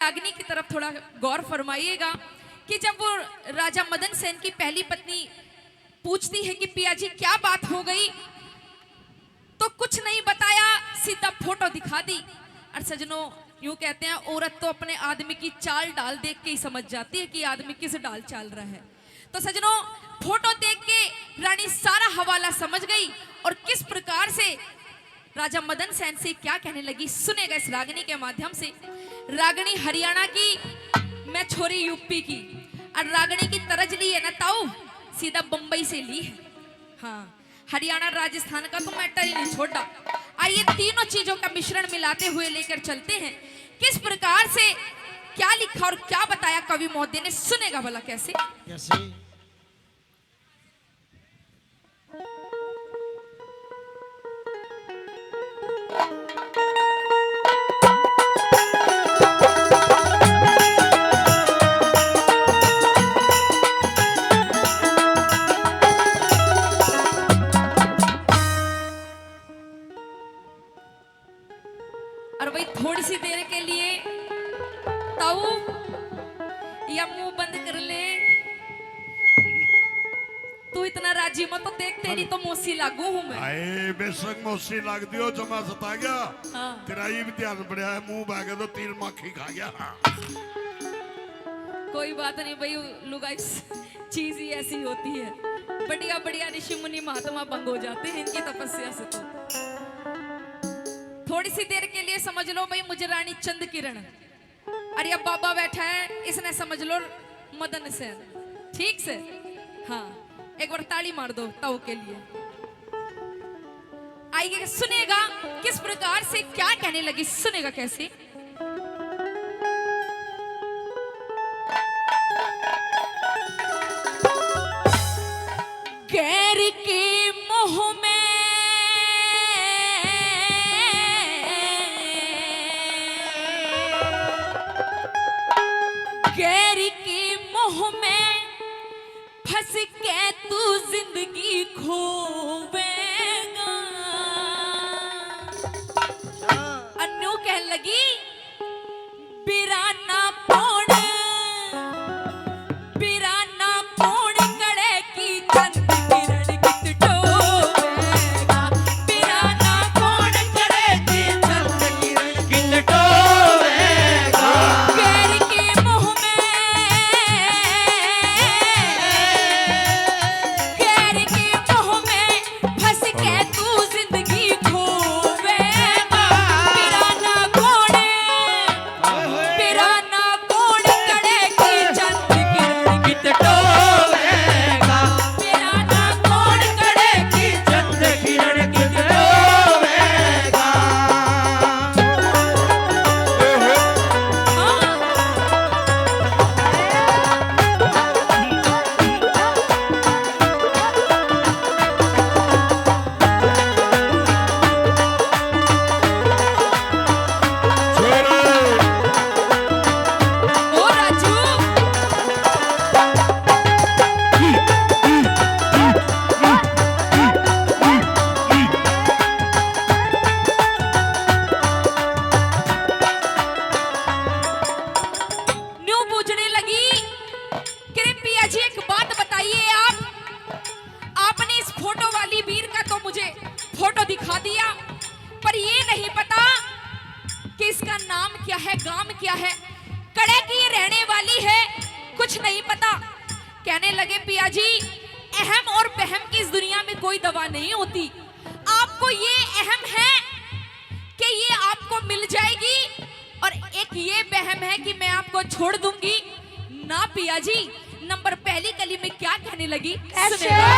रागिनी की तरफ थोड़ा गौर फरमाइएगा कि जब वो राजा मदन सेन की पहली पत्नी पूछती है कि पिया जी क्या बात हो गई, तो कुछ नहीं बताया, सीधा फोटो दिखा दी। और सजनों, यूं कहते हैं औरत तो अपने आदमी की चाल डाल देख के ही समझ जाती है कि आदमी किस डाल चाल रहा है। तो सजनों, फोटो देख के रानी सारा हवाला समझ गई और किस प्रकार से राजा मदन सेन से क्या कहने लगी, सुनेगा इस रागिनी के माध्यम से। रागिनी हरियाणा की, मैं छोरी यूपी की, और रागिनी की तरज ली है ना ताऊ, सीधा बंबई से ली है। हाँ, हरियाणा राजस्थान का तो मैटर ही नहीं छोड़ा। आइए तीनों चीजों का मिश्रण मिलाते हुए लेकर चलते हैं, किस प्रकार से क्या लिखा और क्या बताया कवि महोदय ने, सुनेगा भला कैसे कैसे। और वही थोड़ी सी देर के लिए ताऊ या मुंह बंद कर ले, तू इतना राजी मत तो देख, तेरी तो मौसी लागू हूं मैं। आए बेशक मौसी लाग दियो, जमा सता गया। हाँ। तेरा ये भी ध्यान बढ़िया है, मुंह बह गया तो तीन माखी खा गया। कोई बात नहीं भाई, लुगाई चीज ही ऐसी होती है, बढ़िया बढ़िया ऋषि मुनि महात्मा भंग हो जाते हैं इनकी तपस्या से। तो थोड़ी सी देर के लिए समझ लो भाई मुझे रानी चंद किरण, अरे अब बाबा बैठा है, इसने समझ लो मदन सेन, ठीक से। हाँ, एक बार ताली मार दो ताऊ के लिए। आइए सुनेगा किस प्रकार से क्या कहने लगी, सुनेगा कैसे। गैर के मोह में गैर के मोह में फंस के तू जिंदगी खोवेगा। अन्नू कह लगी बिराना पोड़, बिराना पोड़ कड़े की चंद किरण कित डोवेगा। बिराना पोड़ कड़े की चंद किरण कित डोवेगा। गैर के मुंह में, गैर के मुंह में फंस के तू जिंदगी खोवेगा। बिराना कोड़े, बिराना कोड़ कड़े की चंद किरण कित डोवेगा। बिराना कोड़ कड़े की चंद किरण कित डोवेगा। हाँ। ओ राजू, न्यू पूछने लगी कि रे पिया जी एक बात बताइए, आपने इस फोटो वाली वीर का तो मुझे फोटो दिखा दिया, पर ये नहीं पता कि इसका नाम क्या है, गांव क्या है, कड़े की ये रहने वाली है, कुछ नहीं पता। कहने लगे पिया जी, अहम और बहम की इस दुनिया में कोई दवा नहीं होती, आपको ये अहम है कि ये आपको मिल जाएगी, और एक ये बहम है कि मैं आपको छोड़ दूंगी ना। पिया जी, नंबर पहली कली में क्या कहने लगी, सुनेगा।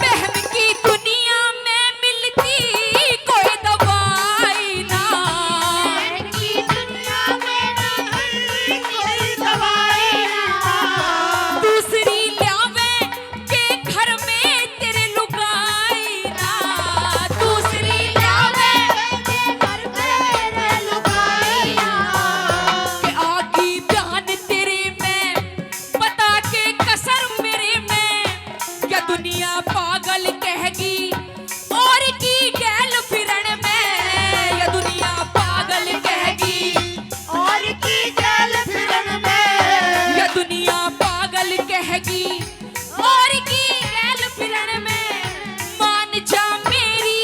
बहम की दुनिया में मिलती कोई दवाई ना, बहम की दुनिया में मिलती कोई दवाई ना। दूसरी ल्यावे के घर में तेरे लुगाई ना, दूसरी ल्यावे के घर में और की गैल फिरण में मान जा मेरी,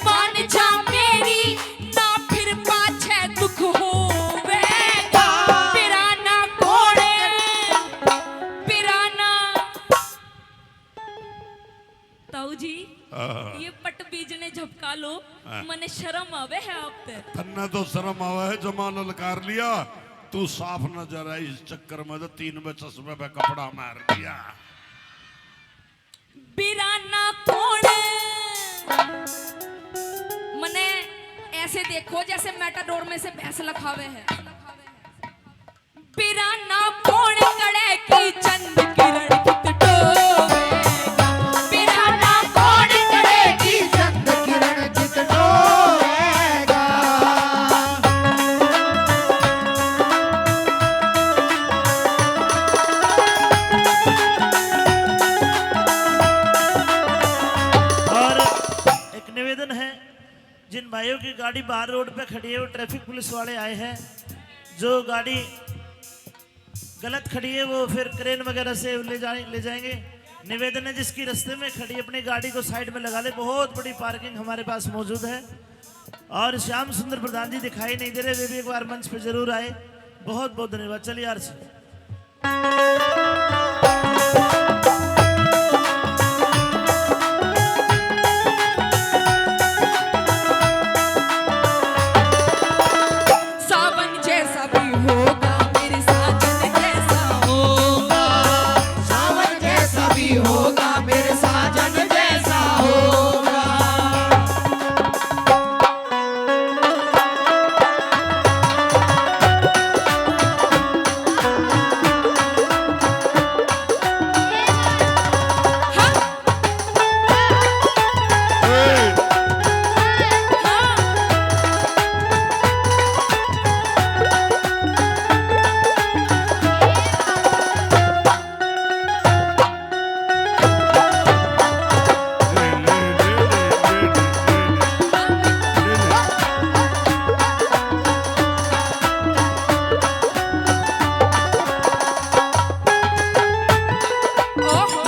मान जा मेरी ना फिर पाछे दुख होवेगा। पिराना कोड़े पिराना ताऊ जी ये पट बीजने झपका लो, मने शर्म आवे है आप पे। तन्ने तो शर्म आवा है जमा ललकार लिया, तू साफ नजर आई इस चक्कर में तो 3 में चश्मे पे कपड़ा मार दिया। बिराना कौन मने ऐसे देखो जैसे मेटाडोर में से भैंस लखावे है। बिराना कौन कड़े की चंद किरण कित डोवेगा। बिराना कौन कड़े की चंद किरण चित डोलेगा। और एक निवेदन है, जिन भाइयों की गाड़ी बाहर रोड पे खड़ी है वो ट्रैफिक पुलिस वाले आए हैं। जो गाड़ी गलत खड़ी है वो फिर क्रेन वगैरह से ले जाएंगे। निवेदन है जिसकी रास्ते में खड़ी अपनी गाड़ी को साइड में लगा ले। बहुत बड़ी पार्किंग हमारे पास मौजूद है। और श्याम सुंदर प्रधान जी दिखाई नहीं दे रहे, वे भी एक बार मंच पे जरूर आए। बहुत बहुत धन्यवाद। चलिए यार से सावन जैसा भी होगा मेरे साजन जैसा होगा। सावन जैसा भी होगा मेरे साजन जैसा होगा। हाँ हाँ ले, ले, ले, ले, ले, ले, ले, ले। ओहो।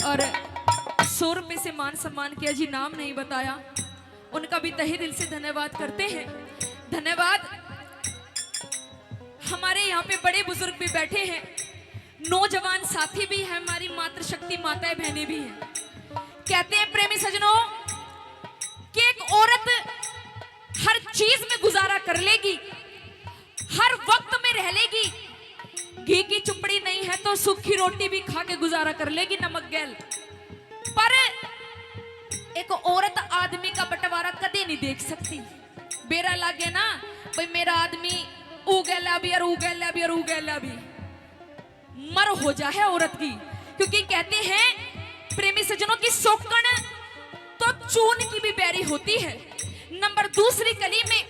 और 100 रुपए से मान सम्मान किया जी, नाम नहीं बताया, उनका भी तहे दिल से धन्यवाद करते हैं। धन्यवाद। हमारे यहाँ पे बड़े बुजुर्ग भी बैठे हैं, नौजवान साथी भी हैं, हमारी मातृशक्ति माताएं बहनें भी हैं। कहते हैं प्रेमी सजनों कि एक औरत हर चीज में गुजारा कर लेगी, हर वक्त में रह लेगी। घी की चुपड़ी नहीं है तो सूखी रोटी भी खा के गुजारा कर लेगी, नमक गैल। पर एक औरत आदमी का बंटवारा कदे नहीं देख सकती। बेरा लागे ना भाई मेरा आदमी उगैला भी और उगैला भी और उगैला भी, मर हो जा है औरत की। क्योंकि कहते हैं प्रेमी सज्जनों की सोकन तो चून की भी बैरी होती है। नंबर 2 कली में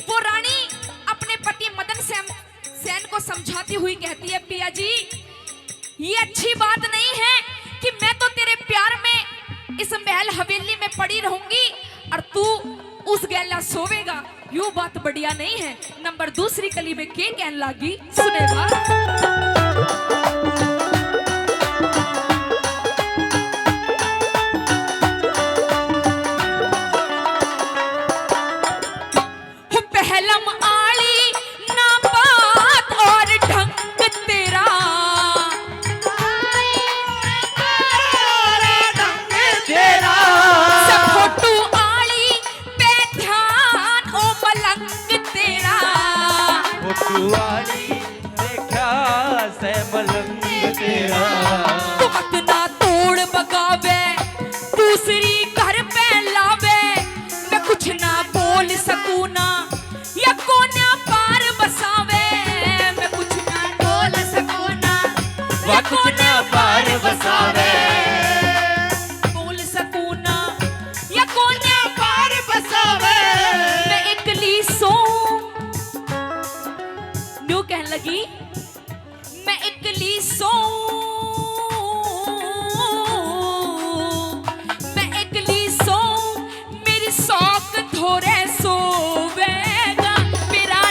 वो रानी अपने पति मदन सेन को समझाती हुई कहती है, पिया जी ये अच्छी बात नहीं है कि मैं तो तेरे प्यार में इस महल हवेली में पड़ी रहूंगी और तू उस गैला सोवेगा, यूं बात बढ़िया नहीं है। नंबर 2 कली में के कहन लागी सुनेगा। पहलम आली ना बात और ढंग तेरा, तेरा सब फोटू आली पे ध्यान ओ मलंग तेरा। फोटुआली देखा से मलंग तेरा। तू मत ना तोड़ बगावे दूसरी घर पे लावे, मैं कुछ ना बोल सकूं ना या कोना पार बसावे। मैं कुछ ना बोल सकूं ना या कोना पार बसावे। बोल सकूं ना या कोना पार बसावे। मैं इकली सो न्यू कहने लगी, मैं इकली सो मैं इकली सो मेरी सौक थोड़े सोवेगा। मेरा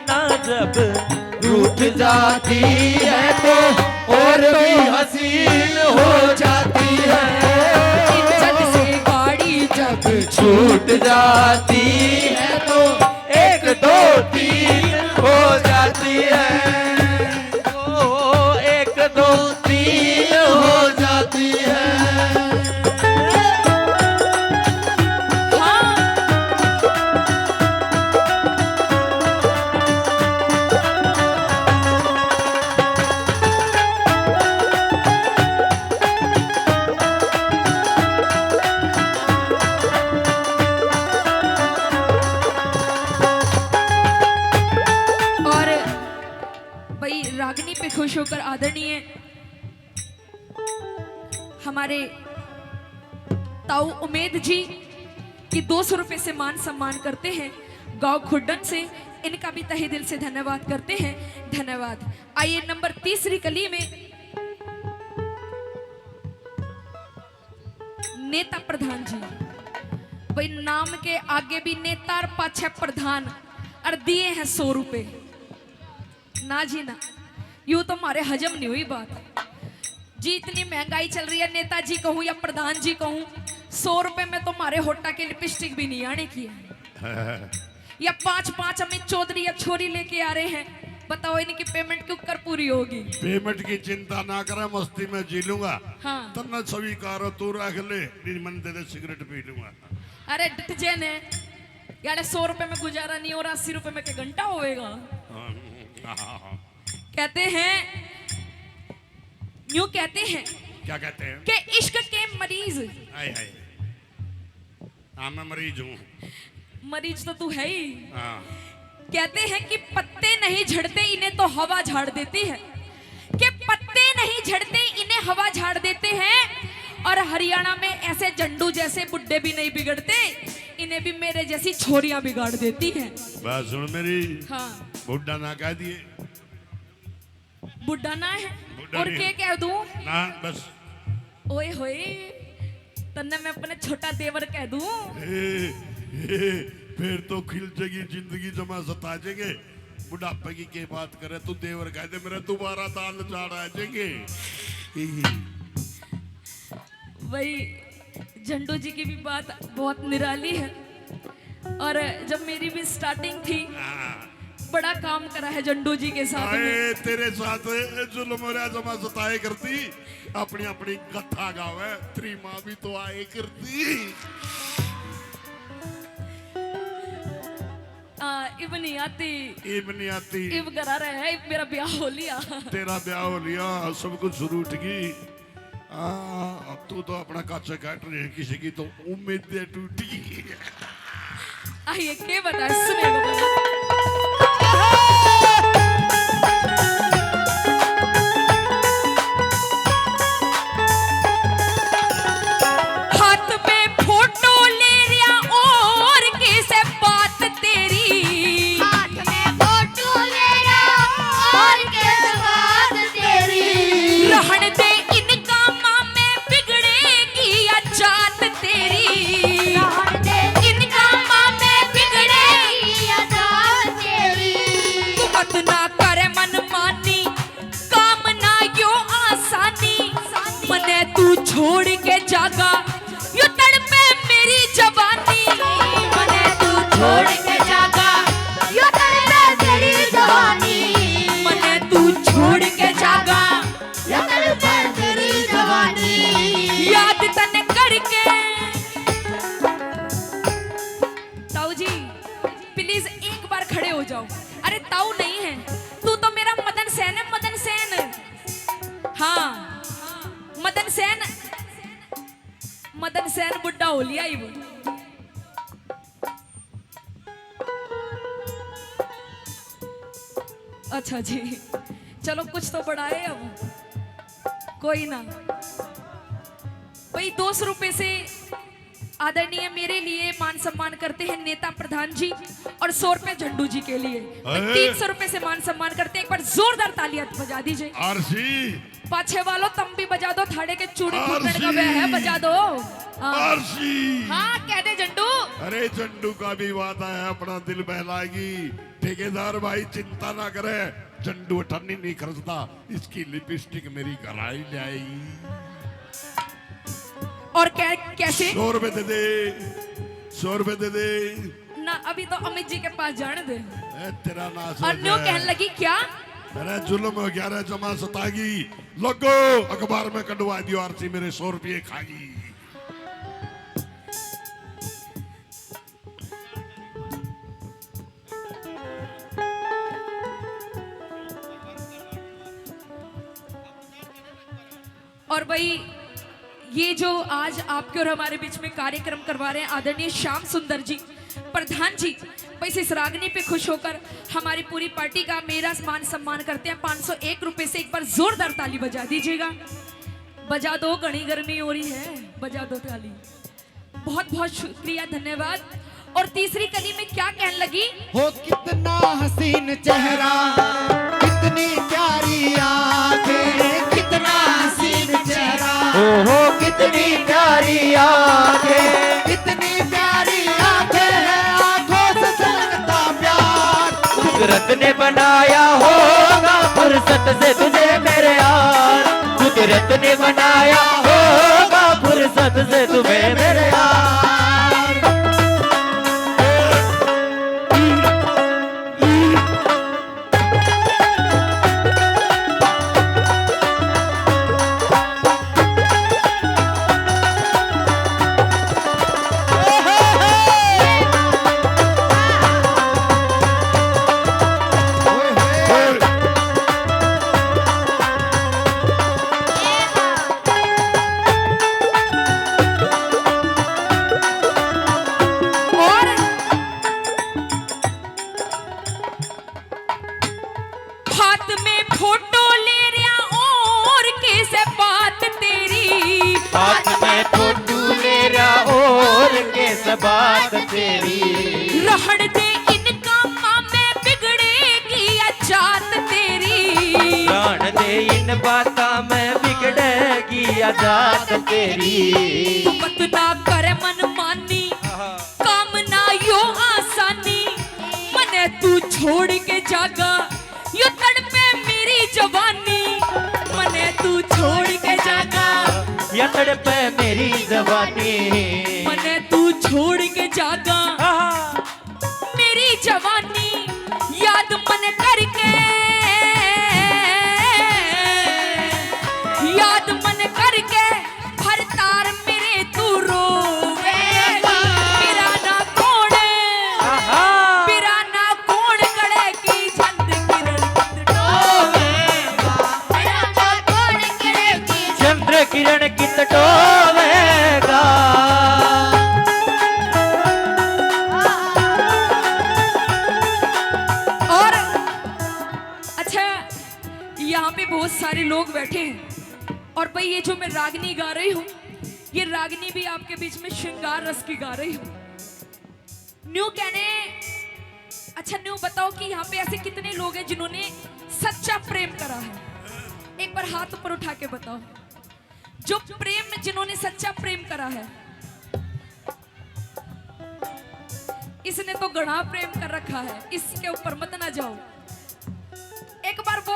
नैना जब रूठ जाती है तो और भी हसीन हो जाती है। इंजन से गाड़ी जब छूट जाती है तो 1 2 3 हो जाती है। ओ 1 2 3 हो जाती है। हाँ और भाई रागनी पे खुश होकर आदरणीय हमारे ताऊ उमेद जी की 200 रुपए से मान सम्मान करते हैं गांव खुड्डन से। इनका भी तहे दिल से धन्यवाद करते हैं। धन्यवाद। आइए नंबर 3 कली में नेता प्रधान जी। भाई नाम के आगे भी नेता और पाछे प्रधान और दिए हैं 100 रुपए। ना जी ना, यूं तो हमारे हजम नहीं हुई बात जी। इतनी महंगाई चल रही है, नेताजी कहूं या प्रधान जी कहूं, 100 रुपए में तो हमारे होटा के लिपस्टिक भी नहीं आने की है। या 5 अमित चौधरी या छोरी लेके आ रहे हैं, बताओ इनकी पेमेंट क्यों कर पूरी होगी। पेमेंट की चिंता ना करे, मस्ती में जी लूंगा। हाँ तन्ना स्वीकार हो, तू रख ले, मन दे दे सिगरेट पी लूंगा। अरे डिट जे ने यार 100 रुपए में गुजारा नहीं हो रहा, 80 रुपए में क्या घंटा होएगा। कहते हैं यूं कहते हैं क्या कहते हैं कि इश्क के मरीज। आए हाय, हाँ मैं मरीज हूँ। मरीज तो तू है ही। हाँ कहते हैं कि पत्ते नहीं झड़ते इन्हें तो हवा झाड़ देती है, कि पत्ते नहीं झड़ते इन्हें हवा झाड़ देते हैं। और हरियाणा में ऐसे झंडू जैसे बुड्ढे भी नहीं बिगड़ते, इन्हें भी मेरे जैसी छोरियां बिगाड़ देती हैं। बात सुन मेरी, हाँ बुड्ढा ना कह दिए, बुड्ढा ना है बुड्ढा और नहीं के है। कह दूं। ना बस ओए होए तन्ने मैं अपने छोटा देवर कह दूं। फिर तो खिल जाएगी जिंदगी, जमा सता जाएंगे। बुढ़ापे की के बात करे तू देवर कह दे, मेरा दोबारा दाल चाड़ आ जाएंगे। वही झंडू जी की भी बात बहुत निराली है। और जब मेरी भी स्टार्टिंग थी, बड़ा काम करा है झंडू जी के साथ में। आए तेरे साथ जुल्म जमा सताए करती, अपनी अपनी कथा गावे, तेरी माँ भी तो आए करती। इब नहीं आती, इब नहीं आती, इब करा रहा है, इब मेरा ब्याह हो लिया। तेरा ब्याह हो लिया, सब कुछ शुरू उठ गई। अब तू तो अपना काचा काट रही है, किसी की तो उम्मीदें टूटी। आइए के बता सुनेगा। हाथ में फोटो ले रिया और कैसे बात तेरी, हाथ में फोटो ले रहा और कैसे बात तेरी, रहन दे इनका माँ में बिगड़ेगी या जात तेरी, रहन दे इनका माँ में बिगड़ेगी या जात तेरी। मत ना करे मन मानी, काम ना यो आसानी, मने तू छोड़ के जागा यो तड़पे मेरी जवानी, मने तू छोड़ के जागा यो तड़पे तेरी जवानी, मने तू छोड़ के जागा यो तड़पे तेरी जवानी। याद तने करके। ताऊ जी प्लीज एक बार खड़े हो जाओ। अरे ताऊ नहीं है, तू तो मेरा मदन सेन है, मदन सेन। हाँ मदन सेन, मदन सेन बुड्ढा हो लिया ही वो। अच्छा जी चलो कुछ तो बढ़ाए अब, कोई ना। भाई 200 रुपए से आदरणीय मेरे लिए मान सम्मान करते हैं नेता प्रधान जी, और 100 रुपए झंडू जी के लिए। 300 रुपए से मान सम्मान करते हैं। एक बार जोरदार तालियां बजा दीजिए। आरसी, पाछे वालों तुम भी बजा दो, थाड़े के चूड़ी फूटने का वह है, बजा दो। हाँ आरसी। हाँ, कह दे झंडू। अरे झंडू का भी वादा है, अपना दिल बहलाएगी, ठेकेदार भाई चिंता ना करे, चंडू अठन्नी नहीं खर्चता, इसकी लिपस्टिक मेरी कराई ले आएगी। और कैसे 100 रुपए दे दे, 100 रुपए दे दे। ना, अभी तो अमित जी के पास जाने दे। तेरा नाश और न्यू कहने लगी क्या? अरे जुल्म हो गया रे, जमा सतागी लोगो, अखबार में कटवा दियो, आरसी मेरे 100 रुपये खागी। और भाई ये जो आज आपके और हमारे बीच में कार्यक्रम करवा रहे हैं आदरणीय श्याम सुंदर जी प्रधान जी, वैसे इस रागनी पे खुश होकर हमारी पूरी पार्टी का मेरा मान सम्मान करते हैं 501 रुपए से। एक बार जोरदार ताली बजा दीजिएगा। बजा दो, घनी गर्मी हो रही है, बजा दो ताली। बहुत बहुत शुक्रिया, धन्यवाद। और तीसरी कली में क्या कहने लगी? हो कितना हसीन चेहरा, कितनी प्यारी आंखें, कितना हसीन चेहरा, हो कितनी प्यारी आंखें, कितनी प्यारी आंखें हैं, आंखों से झलकता प्यार। कुदरत ने बनाया होगा फुर्सत से तुझे मेरे यार, कुदरत ने बनाया होगा फुर्सत से तुम्हें मेरे यार। बात तेरी रहन दे इनका में बिगड़ेगी जात तेरी, रहन दे इन बाता में बिगड़ेगी जात तेरी। तू मत ना करे मन मानी, काम ना यो आसानी, मने तू छोड़ के जागा यो तड़पे मेरी जवानी, मने तू छोड़ के जागा या तड़पे मेरी जवानी, मने तू छोड़ के जागा मेरी जवानी, याद मन करके, याद मन करके हर तार मेरे तू रोवेगा, मेरा ना कौन, मेरा ना कौन करे की चंद किरण टोवेगा, मेरा ना कौन करे की चंद्र किरण कित टोवेगा। बहुत सारे लोग बैठे हैं और भाई ये जो मैं रागनी गा रही हूँ, ये रागनी भी आपके बीच में श्रृंगार रस की गा रही हूँ। न्यू कहने, अच्छा न्यू बताओ कि यहाँ पे ऐसे कितने लोग हैं जिन्होंने सच्चा प्रेम करा है? एक बार हाथ ऊपर उठा के बताओ, जो प्रेम में जिन्होंने सच्चा प्रेम करा है। इसने तो गढ़ा प्रेम कर रखा है, इसके ऊपर मत ना जाओ। एक बार वो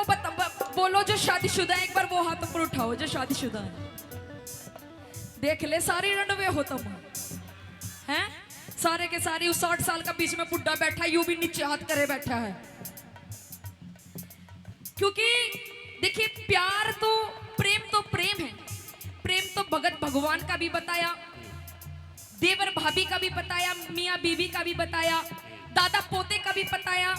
बोलो जो शादीशुदा है, एक बार वो हाथ ऊपर उठाओ जो शादीशुदा है। देख ले सारी रंडवे हो तुम हैं, सारे के सारे उस 60 साल का बीच में बुड्ढा बैठा, यूं भी नीचे हाथ करे बैठा है। क्योंकि देखिए प्यार तो प्रेम है। प्रेम तो भगत भगवान का भी बताया, देवर भाभी का भी बताया, मियाँ बीवी का भी बताया, दादा पोते का भी बताया,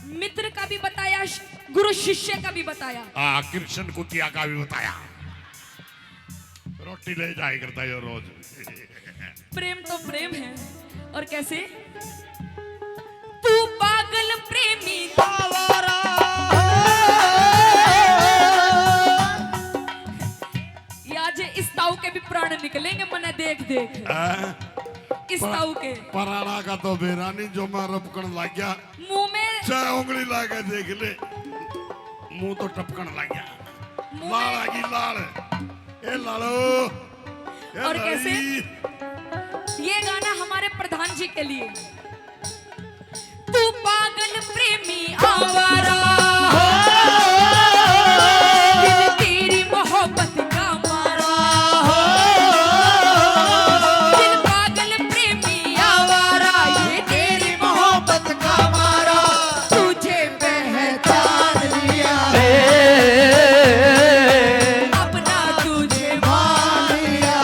मित्र का भी बताया, गुरु शिष्य का भी बताया, कृष्ण कुतिया का भी बताया। रोटी ले जाया करता है रोज। प्रेम तो प्रेम है। और कैसे? तू पागल प्रेमी आज इस ताऊ के भी प्राण निकलेंगे मने देख देख। इस ताऊ के पराना का तो बेरानी जो मैं रपकन लग गया मुंह में, चाहे उंगली लाके देख ले, मुंह तो टपकन लग गया, लाल आ गई लाल। ए लालो, और कैसे? ये गाना हमारे प्रधान जी के लिए। तू पागल प्रेमी आवारा, दिल तेरी मोहब्बत का मारा, दिल पागल प्रेमी आवारा, ये तेरी मोहब्बत का मारा, तुझे पहचान लिया अपना, तुझे मान लिया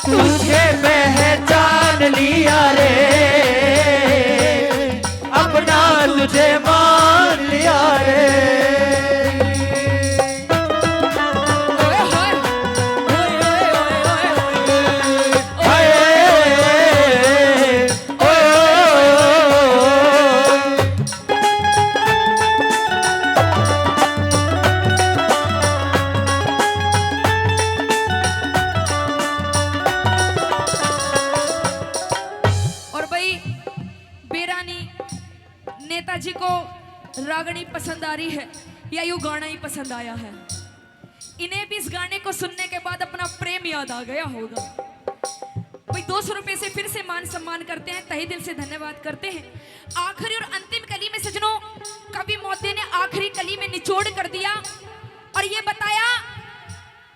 तुझे पहचान लिया रे अपना, तुझे मान लिया रे। ओए होए, ओए ओए ओए ओए हाय, ओए, और भाई बेरानी नेताजी को रागनी पसंद आ रही है या यूं गाना ही पसंद आया है? इन्हें भी इस गाने को सुनने के बाद अपना प्रेम याद आ गया होगा। भाई 200 रुपए से फिर से मान सम्मान करते हैं, तहे दिल से धन्यवाद करते हैं। आखिरी और अंतिम कली में सजनों, कवि महोदय ने आखिरी कली में निचोड़ कर दिया और ये बताया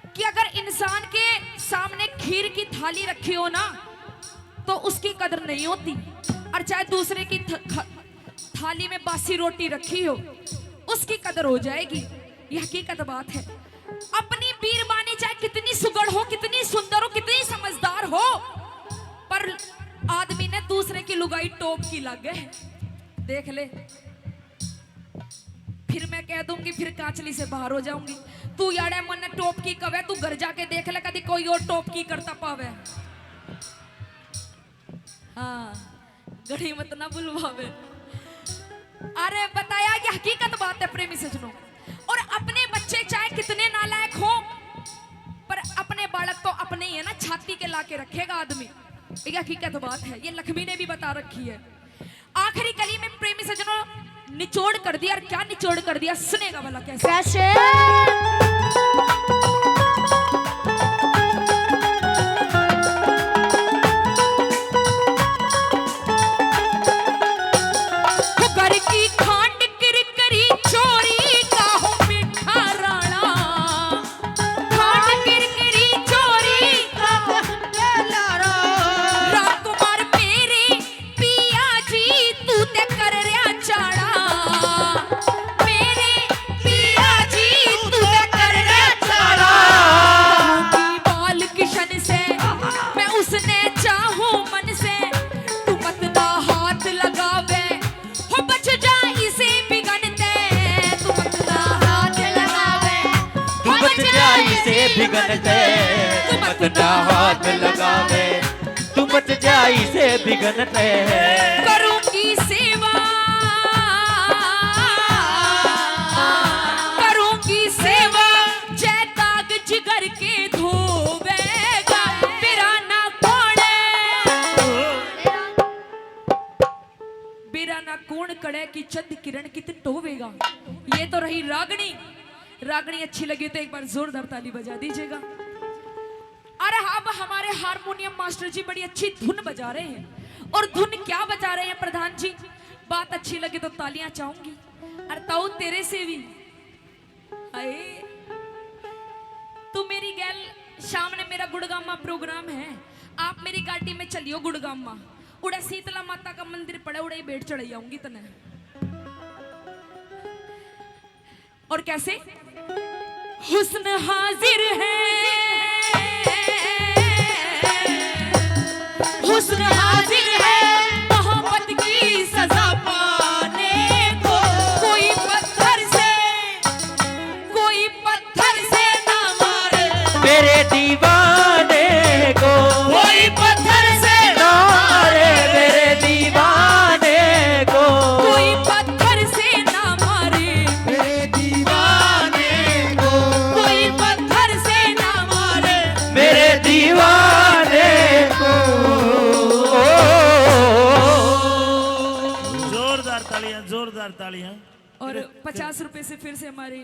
कि अगर इंसान के सामने खीर की थाली रखी हो ना तो उसकी कदर नहीं होती, और चाहे दूसरे की थाली में बासी रोटी रखी हो उसकी कदर हो जाएगी। यह हकीकत बात है। अपनी बीरबानी चाहे कितनी सुगढ़ हो, कितनी सुंदर हो, कितनी समझदार हो, पर आदमी ने दूसरे की लुगाई टोप की लग गए। देख ले, फिर मैं कह दूंगी, फिर कांचली से बाहर हो जाऊंगी। तू याड़े मन टोप की कवे, तू घर जाके देख ले कभी कोई और टोप की करता पावे। हाँ, गढ़ी मत ना बुलवावे। अरे बताया, ये हकीकत बात है प्रेमी सजनों। और अपने बच्चे चाहे कितने नालायक हो, पर अपने बालक तो अपने ही है ना, छाती के लाके रखेगा आदमी। ये हकीकत बात है, ये लक्ष्मी ने भी बता रखी है। आखिरी कली में प्रेमी सजनों निचोड़ कर दिया, और क्या निचोड़ कर दिया सुनेगा भला कैसे? कैसे? घर की खांड किरकरी चोरी का हो मीठा राणा, खांड किरकरी चोरी का हो लारा, राजकुमार मेरे पिया जी तू ते कर रहा चाड़ा, मेरे पिया जी तू ते कर रहा चाड़ा। कहूंगी बाल किशन से मैं उसने चाहूं मन से, तू मत ना हाथ लगावे हो बच जा इसे बिगनते, तू मत ना हाथ लगावे तू बच जा इसे बिगनते, तू मत ना हाथ लगावे, तू बच जा इसे बिगनते। करूंगी सेवा, करूंगी सेवा, जय दाग जिगर के धोवेगा बिराना कोड़े, बिराना कोण कड़े की चंद किरण कितन टोवेगा। ये तो रही रागनी। रागनी अच्छी लगी तो एक बार जोरदार ताली बजा दीजिएगा। अरे अब हमारे हारमोनियम मास्टर जी बड़ी अच्छी धुन बजा रहे हैं। और धुन क्या बजा रहे हैं प्रधान जी? बात अच्छी लगे तो तालियां चाहूंगी। और ताऊ तेरे से भी, हाय तू मेरी गैल, शाम ने मेरा गुड़गामा प्रोग्राम है, आप मेरी गाड़ी में चलियो गुड़गामा, उड़ा शीतला माता का मंदिर पड़े, उड़े बेट चढ़ आऊंगी तने। और कैसे? हुस्न हाजिर है, हुस्न हाजिर है, मोहब्बत की सजा पाने को, कोई पत्थर से ना मारे मेरे दीवाने को, कोई पत्थर से ना मारे मेरे दीवाने को, कोई पत्थर से ना मारे मेरे दीवाने को, कोई पत्थर से ना मारे मेरे दीवाने को। जोरदार तालियां, जोरदार तालियां। और 50 रुपए से फिर से हमारे